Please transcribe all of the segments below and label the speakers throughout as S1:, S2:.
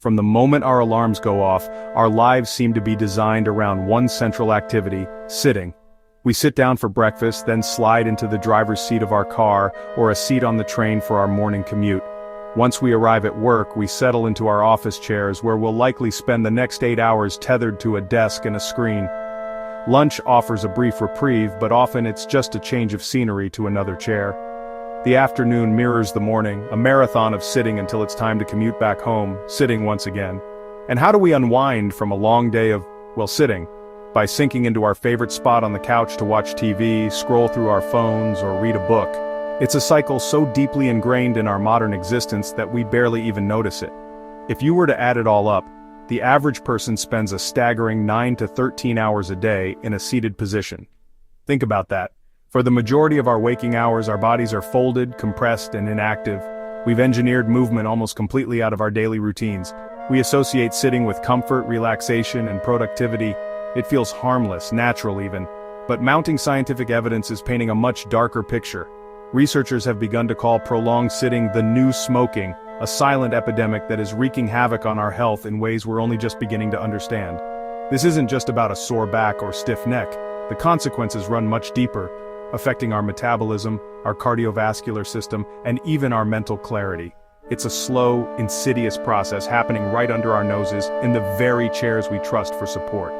S1: From the moment our alarms go off, our lives seem to be designed around one central activity: sitting. We sit down for breakfast, then slide into the driver's seat of our car, or a seat on the train for our morning commute. Once we arrive at work, we settle into our office chairs where we'll likely spend the next 8 hours tethered to a desk and a screen. Lunch offers a brief reprieve, but often it's just a change of scenery to another chair. The afternoon mirrors the morning, a marathon of sitting until it's time to commute back home, sitting once again. And how do we unwind from a long day of, well, sitting? By sinking into our favorite spot on the couch to watch TV, scroll through our phones, or read a book. It's a cycle so deeply ingrained in our modern existence that we barely even notice it. If you were to add it all up, the average person spends a staggering 9 to 13 hours a day in a seated position. Think about that. For the majority of our waking hours, our bodies are folded, compressed, and inactive. We've engineered movement almost completely out of our daily routines. We associate sitting with comfort, relaxation, and productivity. It feels harmless, natural even. But mounting scientific evidence is painting a much darker picture. Researchers have begun to call prolonged sitting the new smoking, a silent epidemic that is wreaking havoc on our health in ways we're only just beginning to understand. This isn't just about a sore back or stiff neck. The consequences run much deeper, affecting our metabolism, our cardiovascular system, and even our mental clarity. It's a slow, insidious process happening right under our noses in the very chairs we trust for support.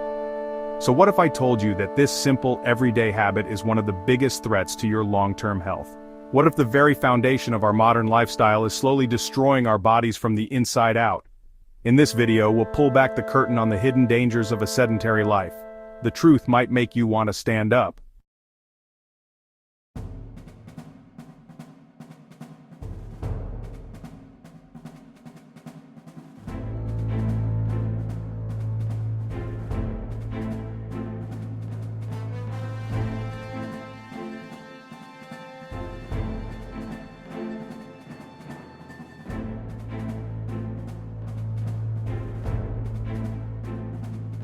S1: So what if I told you that this simple, everyday habit is one of the biggest threats to your long-term health? What if the very foundation of our modern lifestyle is slowly destroying our bodies from the inside out? In this video, we'll pull back the curtain on the hidden dangers of a sedentary life. The truth might make you want to stand up.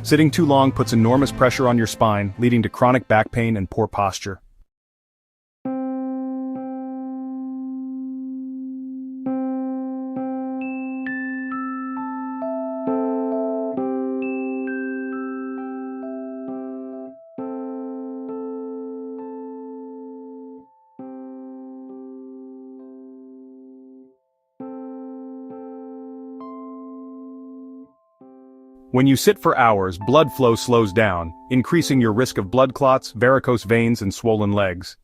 S1: Sitting too long puts enormous pressure on your spine, leading to chronic back pain and poor posture. When you sit for hours, blood flow slows down, increasing your risk of blood clots, varicose veins, and swollen legs.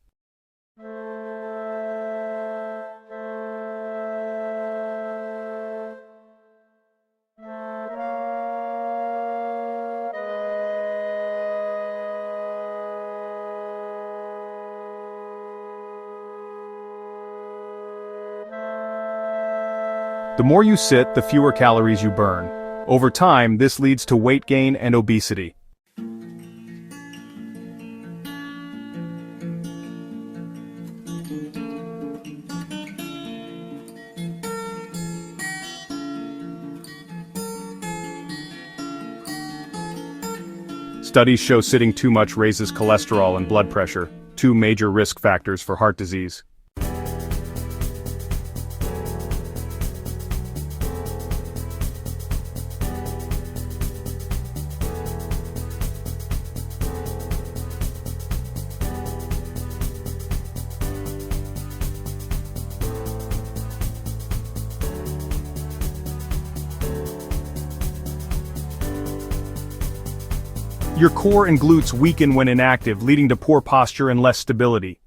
S1: The more you sit, the fewer calories you burn. Over time, this leads to weight gain and obesity. Studies show sitting too much raises cholesterol and blood pressure, two major risk factors for heart disease. Your core and glutes weaken when inactive, leading to poor posture and less stability.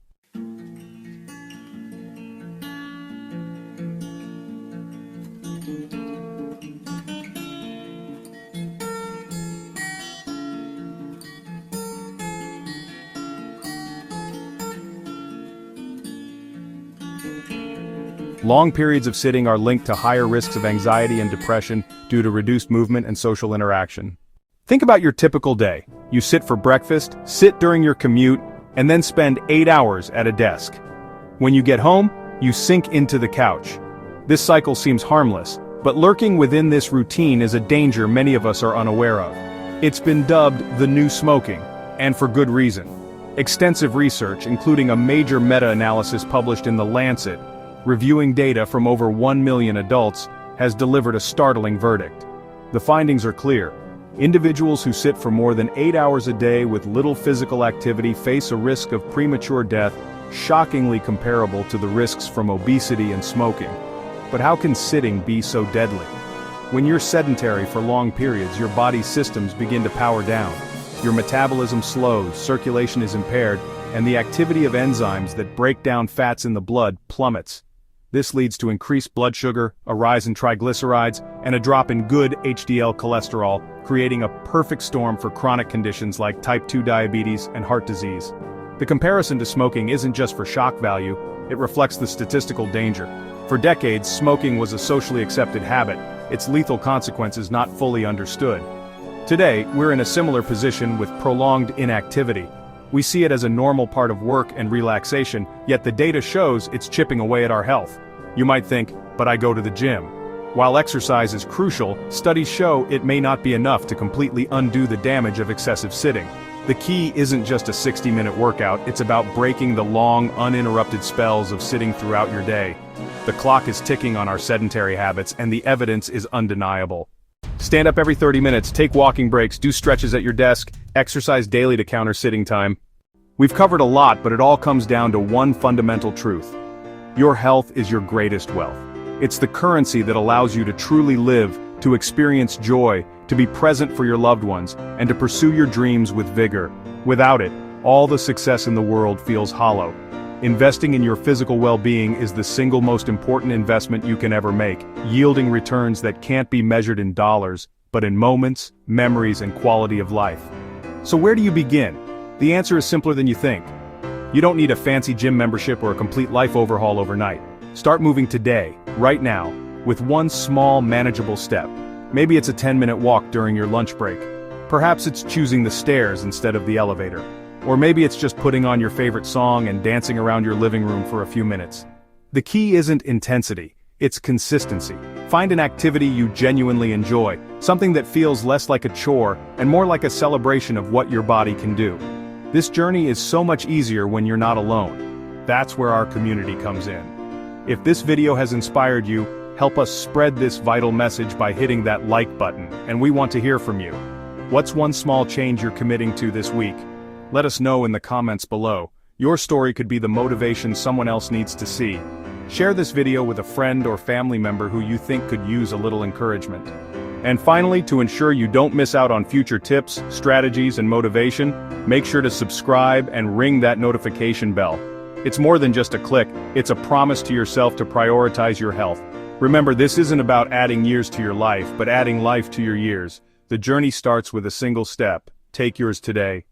S1: Long periods of sitting are linked to higher risks of anxiety and depression due to reduced movement and social interaction. Think about your typical day. You sit for breakfast, sit during your commute, and then spend 8 hours at a desk. When you get home, you sink into the couch. This cycle seems harmless, but lurking within this routine is a danger many of us are unaware of. It's been dubbed the new smoking, and for good reason. Extensive research, including a major meta-analysis published in The Lancet, reviewing data from over 1 million adults, has delivered a startling verdict. The findings are clear. Individuals who sit for more than 8 hours a day with little physical activity face a risk of premature death shockingly comparable to the risks from obesity and smoking. But how can sitting be so deadly? When you're sedentary for long periods, your body's systems begin to power down. Your metabolism slows, circulation is impaired, and the activity of enzymes that break down fats in the blood plummets. This leads to increased blood sugar, a rise in triglycerides, and a drop in good HDL cholesterol, creating a perfect storm for chronic conditions like type 2 diabetes and heart disease. The comparison to smoking isn't just for shock value, it reflects the statistical danger. For decades, smoking was a socially accepted habit, its lethal consequences not fully understood. Today, we're in a similar position with prolonged inactivity. We see it as a normal part of work and relaxation, yet the data shows it's chipping away at our health. You might think, but I go to the gym. While exercise is crucial, studies show it may not be enough to completely undo the damage of excessive sitting. The key isn't just a 60-minute workout, it's about breaking the long, uninterrupted spells of sitting throughout your day. The clock is ticking on our sedentary habits, and the evidence is undeniable. Stand up every 30 minutes, take walking breaks, do stretches at your desk, exercise daily to counter sitting time. We've covered a lot, but it all comes down to one fundamental truth. Your health is your greatest wealth. It's the currency that allows you to truly live, to experience joy, to be present for your loved ones, and to pursue your dreams with vigor. Without it, all the success in the world feels hollow. Investing in your physical well-being is the single most important investment you can ever make, yielding returns that can't be measured in dollars, but in moments, memories, and quality of life. So where do you begin? The answer is simpler than you think. You don't need a fancy gym membership or a complete life overhaul overnight. Start moving today, right now, with one small, manageable step. Maybe it's a 10-minute walk during your lunch break. Perhaps it's choosing the stairs instead of the elevator. Or maybe it's just putting on your favorite song and dancing around your living room for a few minutes. The key isn't intensity, it's consistency. Find an activity you genuinely enjoy, something that feels less like a chore and more like a celebration of what your body can do. This journey is so much easier when you're not alone. That's where our community comes in. If this video has inspired you, help us spread this vital message by hitting that like button, and we want to hear from you. What's one small change you're committing to this week? Let us know in the comments below. Your story could be the motivation someone else needs to see. Share this video with a friend or family member who you think could use a little encouragement. And finally, to ensure you don't miss out on future tips, strategies, and motivation, make sure to subscribe and ring that notification bell. It's more than just a click, it's a promise to yourself to prioritize your health. Remember, this isn't about adding years to your life, but adding life to your years. The journey starts with a single step. Take yours today.